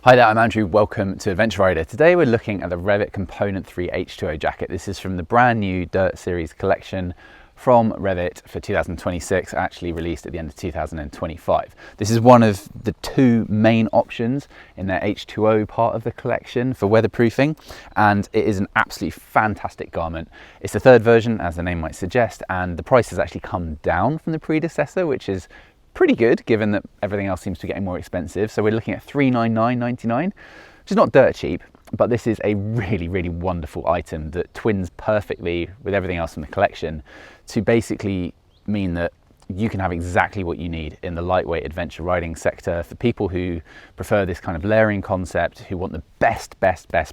Hi there, I'm Andrew. Welcome to Adventure Rider. Today we're looking at the Rev'it Component 3 H2O Jacket. This is from the brand new Dirt Series collection from Rev'it for 2026, actually released at the end of 2025. This is one of the two main options in their H2O part of the collection for weatherproofing, and it is an absolutely fantastic garment. It's the third version, as the name might suggest, and the price has actually come down from the predecessor, which is pretty good given that everything else seems to be getting more expensive. So we're looking at $399.99, which is not dirt cheap, but this is a really wonderful item that twins perfectly with everything else in the collection to basically mean that you can have exactly what you need in the lightweight adventure riding sector for people who prefer this kind of layering concept, who want the best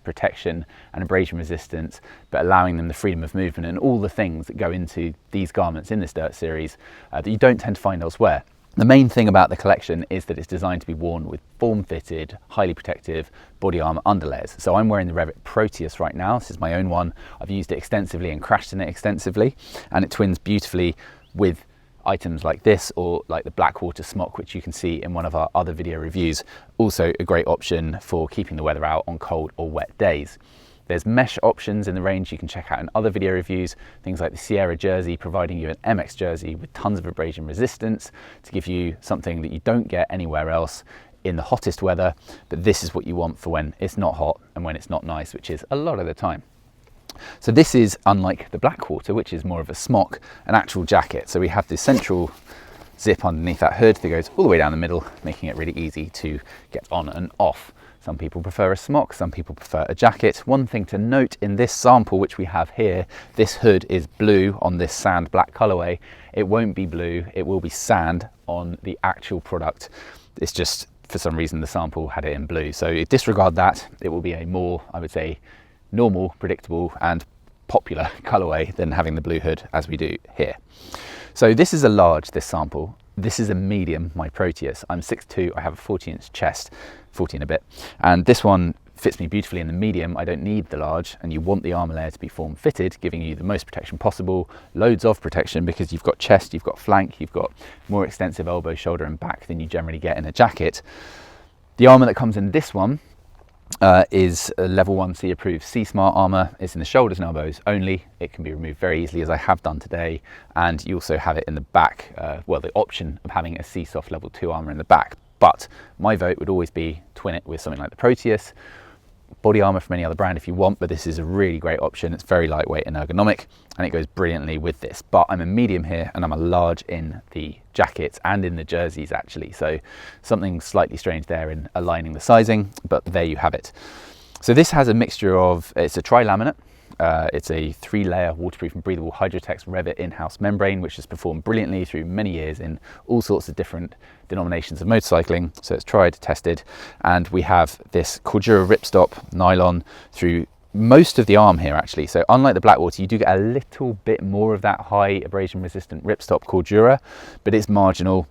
protection and abrasion resistance, but allowing them the freedom of movement and all the things that go into these garments in this Dirt series that you don't tend to find elsewhere. The main thing about the collection is that it's designed to be worn with form-fitted, highly protective body armor underlayers. So I'm wearing the Rev'it Proteus right now. This is my own one. I've used it extensively and crashed in it extensively, and it twins beautifully with items like this, or like the Blackwater smock, which you can see in one of our other video reviews. Also a great option for keeping the weather out on cold or wet days. There's mesh options in the range you can check out in other video reviews, things like the Sierra jersey providing you an MX jersey with tons of abrasion resistance to give you something that you don't get anywhere else in the hottest weather, but this is what you want for when it's not hot and when it's not nice, which is a lot of the time. So this is, unlike the Blackwater, which is more of a smock, an actual jacket. So we have this central zip underneath that hood that goes all the way down the middle, making it really easy to get on and off. Some people prefer a smock, some people prefer a jacket. One thing to note in this sample, which we have here, this hood is blue on this sand black colorway. It won't be blue, it will be sand on the actual product. It's just, for some reason, the sample had it in blue. So disregard that. It will be a more, I would say, normal, predictable, and popular colorway than having the blue hood as we do here. So this is a large, this sample. This is a medium, my Proteus. I'm 6'2", I have a 40-inch chest, 40 and a bit, and this one fits me beautifully in the medium. I don't need the large, and you want the armor layer to be form-fitted, giving you the most protection possible, loads of protection, because you've got chest, you've got flank, you've got more extensive elbow, shoulder, and back than you generally get in a jacket. The armor that comes in this one is a level 1C approved C-Smart armor. It's in the shoulders and elbows only. It can be removed very easily, as I have done today, and you also have it in the back, well, the option of having a C-Soft level 2 armor in the back. But my vote would always be twin it with something like the Proteus. Body armor from any other brand if you want, but this is a really great option. It's very lightweight and ergonomic, and it goes brilliantly with this. But I'm a medium here, and I'm a large in the jackets and in the jerseys actually. So something slightly strange there in aligning the sizing, but there you have it. So this has a mixture of, it's a tri-laminate. It's a 3-layer waterproof and breathable Hydrotex Rev'it in-house membrane, which has performed brilliantly through many years in all sorts of different denominations of motorcycling. So it's tried, tested, and we have this Cordura ripstop nylon through most of the arm here actually. So unlike the Blackwater, you do get a little bit more of that high abrasion resistant ripstop Cordura, but it's marginal.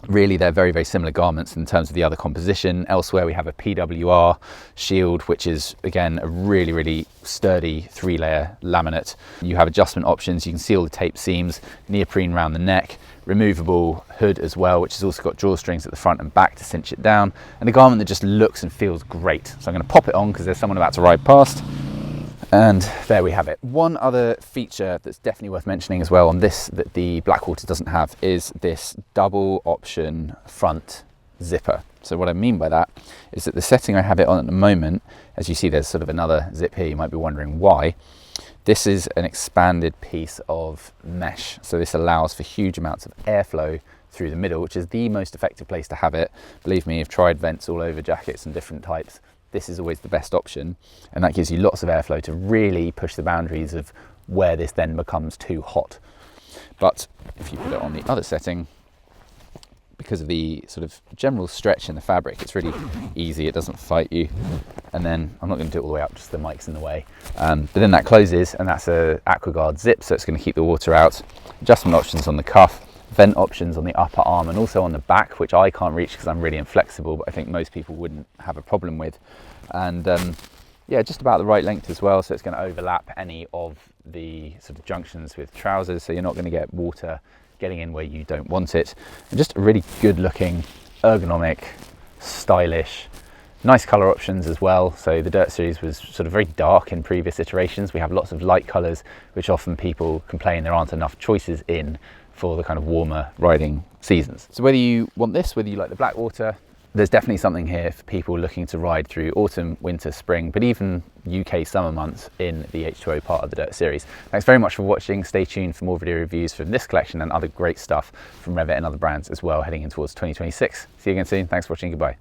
Really, they're very similar garments in terms of the other composition. Elsewhere, we have a PWR shield, which is, again, a really sturdy 3-layer laminate. You have adjustment options. You can see all the tape seams, neoprene around the neck, removable hood as well, which has also got drawstrings at the front and back to cinch it down, and a garment that just looks and feels great. So I'm going to pop it on because there's someone about to ride past. And there we have it. One other feature that's definitely worth mentioning as well on this that the Blackwater doesn't have is this double option front zipper. So what I mean by that is that the setting I have it on at the moment, as you see there's sort of another zip here, you might be wondering why. This is an expanded piece of mesh. So this allows for huge amounts of airflow through the middle, which is the most effective place to have it. Believe me, I've tried vents all over jackets and different types. This is always the best option, and that gives you lots of airflow to really push the boundaries of where this then becomes too hot. But if you put it on the other setting, because of the sort of general stretch in the fabric, it's really easy, it doesn't fight you. And then I'm not going to do it all the way up, just the mic's in the way. But then that closes, and that's a AquaGuard zip, so it's going to keep the water out. Adjustment options on the cuff, vent options on the upper arm and also on the back, which I can't reach because I'm really inflexible, but I think most people wouldn't have a problem with. And yeah, just about the right length as well, so it's going to overlap any of the sort of junctions with trousers, so you're not going to get water getting in where you don't want it. And just a really good looking, ergonomic, stylish Nice colour options as well. So the Dirt series was sort of very dark in previous iterations. We have lots of light colours, which often people complain there aren't enough choices in for the kind of warmer riding seasons. So whether you want this, whether you like the Blackwater, there's definitely something here for people looking to ride through autumn, winter, spring, but even UK summer months in the H2O part of the Dirt series. Thanks very much for watching. Stay tuned for more video reviews from this collection and other great stuff from Rev'it and other brands as well, heading in towards 2026. See you again soon. Thanks for watching. Goodbye.